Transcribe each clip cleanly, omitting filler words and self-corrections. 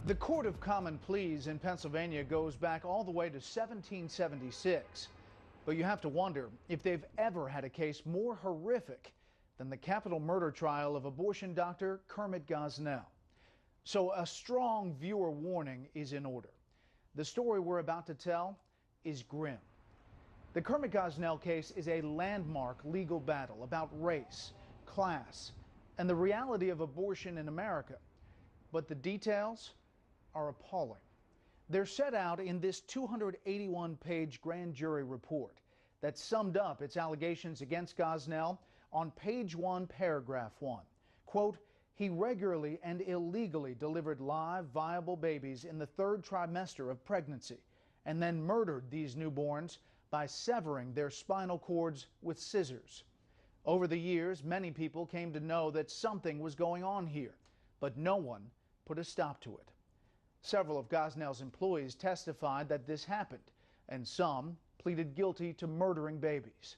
The Court of Common Pleas in Pennsylvania goes back all the way to 1776. But you have to wonder if they've ever had a case more horrific than the capital murder trial of abortion doctor Kermit Gosnell. So a strong viewer warning is in order. The story we're about to tell is grim. The Kermit Gosnell case is a landmark legal battle about race, class, and the reality of abortion in America. But the details are appalling. They're set out in this 281-page grand jury report that summed up its allegations against Gosnell on page 1, paragraph 1. Quote, he regularly and illegally delivered live, viable babies in the 3rd trimester of pregnancy and then murdered these newborns by severing their spinal cords with scissors. Over the years, many people came to know that something was going on here, but no one put a stop to it. Several of Gosnell's employees testified that this happened, and some pleaded guilty to murdering babies.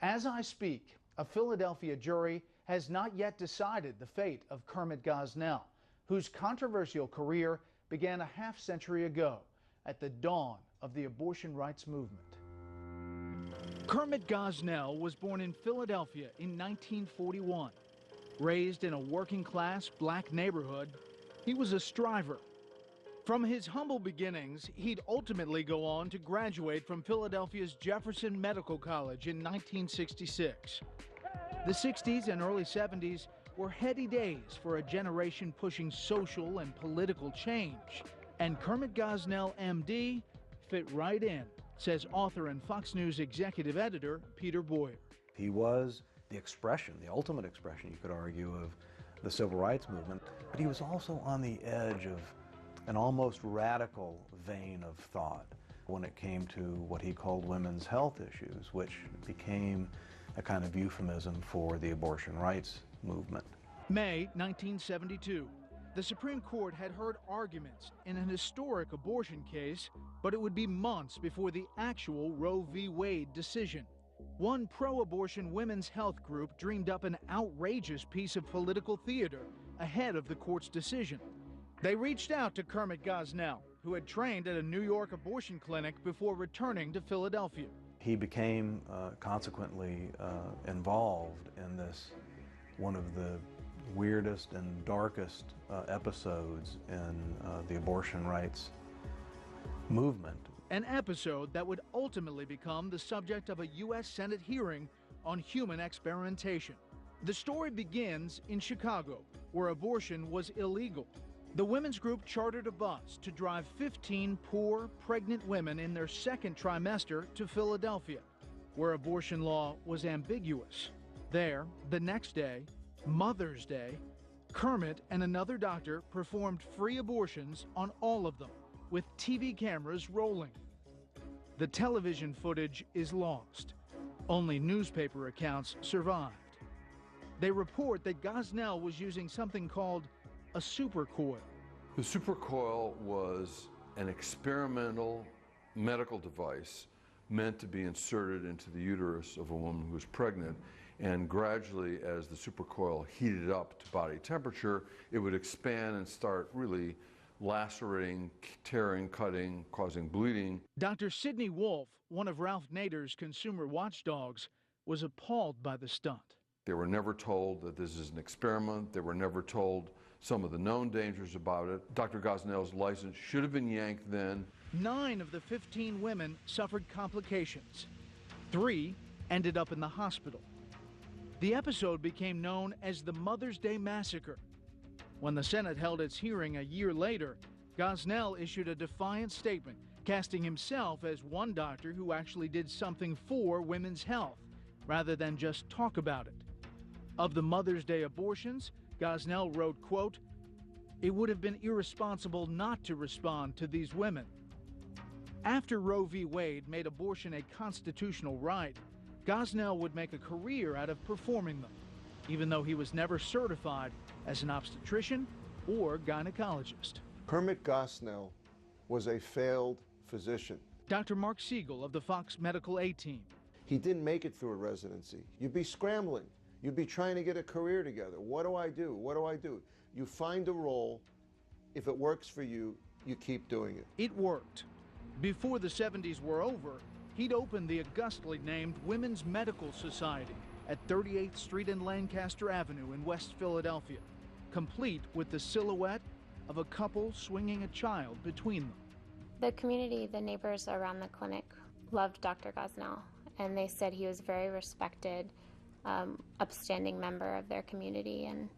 As I speak, a Philadelphia jury has not yet decided the fate of Kermit Gosnell, whose controversial career began a half-century ago at the dawn of the abortion rights movement. Kermit Gosnell was born in Philadelphia in 1941. Raised in a working-class black neighborhood, he was a striver. From his humble beginnings, he'd ultimately go on to graduate from Philadelphia's Jefferson Medical College in 1966. The 60s and early 70s were heady days for a generation pushing social and political change. And Kermit Gosnell, MD, fit right in, says author and Fox News executive editor Peter Boyer. He was the expression, the ultimate expression, you could argue, of the civil rights movement, but he was also on the edge of an almost radical vein of thought when it came to what he called women's health issues, which became a kind of euphemism for the abortion rights movement. May 1972. The Supreme Court had heard arguments in an historic abortion case, but it would be months before the actual Roe v. Wade decision. One pro-abortion women's health group dreamed up an outrageous piece of political theater ahead of the court's decision. They reached out to Kermit Gosnell, who had trained at a New York abortion clinic before returning to Philadelphia. He became consequently involved in this, one of the weirdest and darkest episodes in the abortion rights movement. An episode that would ultimately become the subject of a U.S. Senate hearing on human experimentation. The story begins in Chicago, where abortion was illegal. The women's group chartered a bus to drive 15 poor, pregnant women in their 2nd trimester to Philadelphia, where abortion law was ambiguous. There, the next day, Mother's Day, Kermit and another doctor performed free abortions on all of them, with TV cameras rolling. The television footage is lost. Only newspaper accounts survived. They report that Gosnell was using something called a supercoil. The supercoil was an experimental medical device meant to be inserted into the uterus of a woman who was pregnant, and gradually, as the supercoil heated up to body temperature, it would expand and start really lacerating, tearing, cutting, causing bleeding. Dr. Sidney Wolf, one of Ralph Nader's consumer watchdogs, was appalled by the stunt. They were never told that this is an experiment. They were never told some of the known dangers about it. Dr. Gosnell's license should have been yanked then. 9 of the 15 women suffered complications. 3 ended up in the hospital. The episode became known as the Mother's Day Massacre. When the Senate held its hearing a year later, Gosnell issued a defiant statement, casting himself as one doctor who actually did something for women's health, rather than just talk about it. Of the Mother's Day abortions, Gosnell wrote, quote, it would have been irresponsible not to respond to these women. After Roe v. Wade made abortion a constitutional right, Gosnell would make a career out of performing them, even though he was never certified as an obstetrician or gynecologist. Kermit Gosnell was a failed physician. Dr. Mark Siegel of the Fox Medical A-Team. He didn't make it through a residency. You'd be scrambling. You'd be trying to get a career together. What do I do? What do I do? You find a role if it works for you, you keep doing it. It worked. Before the 70s were over, he'd opened the augustly named Women's Medical Society at 38th Street and Lancaster Avenue in West Philadelphia, complete with the silhouette of a couple swinging a child between them. The community, the neighbors around the clinic, loved Dr. Gosnell, and they said he was a very respected, upstanding member of their community, and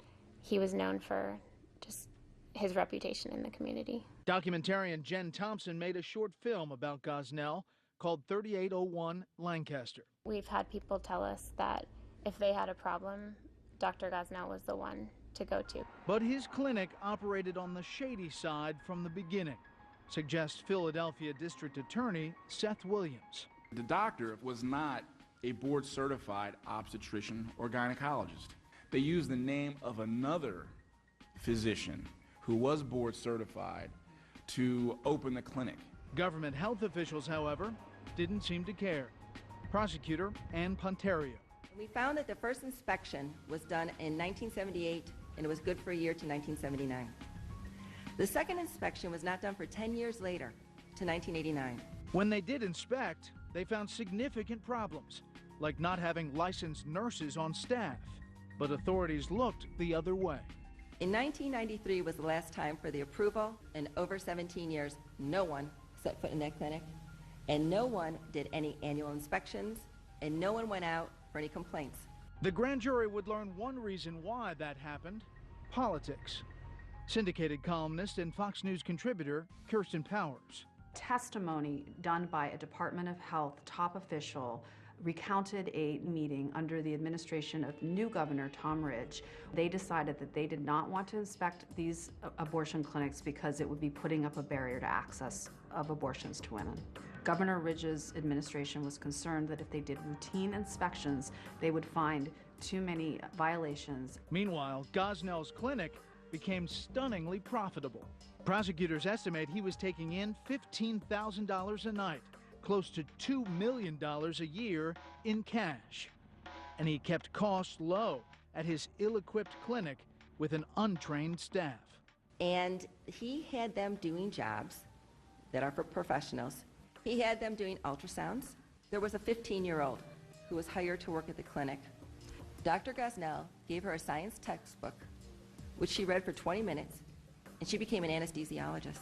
he was known for just his reputation in the community. Documentarian Jen Thompson made a short film about Gosnell called 3801 Lancaster. We've had people tell us that if they had a problem, Dr. Gosnell was the one to go to. But his clinic operated on the shady side from the beginning, suggests Philadelphia District Attorney Seth Williams. The doctor was not a board-certified obstetrician or gynecologist. They used the name of another physician who was board-certified to open the clinic. Government health officials, however, didn't seem to care. Prosecutor Ann Ponterio. We found that the first inspection was done in 1978, and it was good for a year to 1979. The second inspection was not done for 10 years later, to 1989. When they did inspect, they found significant problems, like not having licensed nurses on staff. But authorities looked the other way. In 1993 was the last time for the approval. In over 17 years, no one set foot in that clinic, and no one did any annual inspections, and no one went out for any complaints. The grand jury would learn one reason why that happened: politics. Syndicated columnist and Fox News contributor Kirsten Powers. Testimony done by a Department of Health top official recounted a meeting under the administration of new Governor Tom Ridge. They decided that they did not want to inspect these abortion clinics because it would be putting up a barrier to access of abortions to women. Governor Ridge's administration was concerned that if they did routine inspections, they would find too many violations. Meanwhile, Gosnell's clinic became stunningly profitable. Prosecutors estimate he was taking in $15,000 a night, close to $2 million a year in cash. And he kept costs low at his ill-equipped clinic with an untrained staff. And he had them doing jobs that are for professionals. He had them doing ultrasounds. There was a 15-year-old who was hired to work at the clinic. Dr. Gosnell gave her a science textbook, which she read for 20 minutes, and she became an anesthesiologist.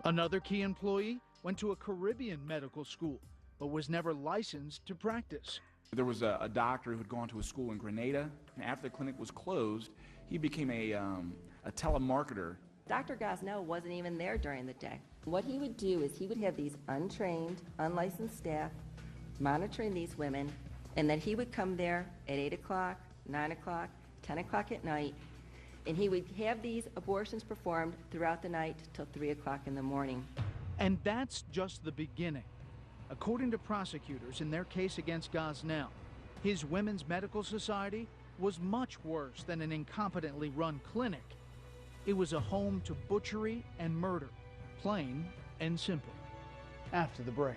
Another key employee went to a Caribbean medical school, but was never licensed to practice. There was a doctor who had gone to a school in Grenada, and after the clinic was closed, he became a telemarketer. Dr. Gosnell wasn't even there during the day. What he would do is he would have these untrained, unlicensed staff monitoring these women, and then he would come there at 8 o'clock, 9 o'clock, 10 o'clock at night, and he would have these abortions performed throughout the night till 3 o'clock in the morning. And that's just the beginning. According to prosecutors in their case against Gosnell, his Women's Medical Society was much worse than an incompetently run clinic. It was a home to butchery and murder, plain and simple. After the break.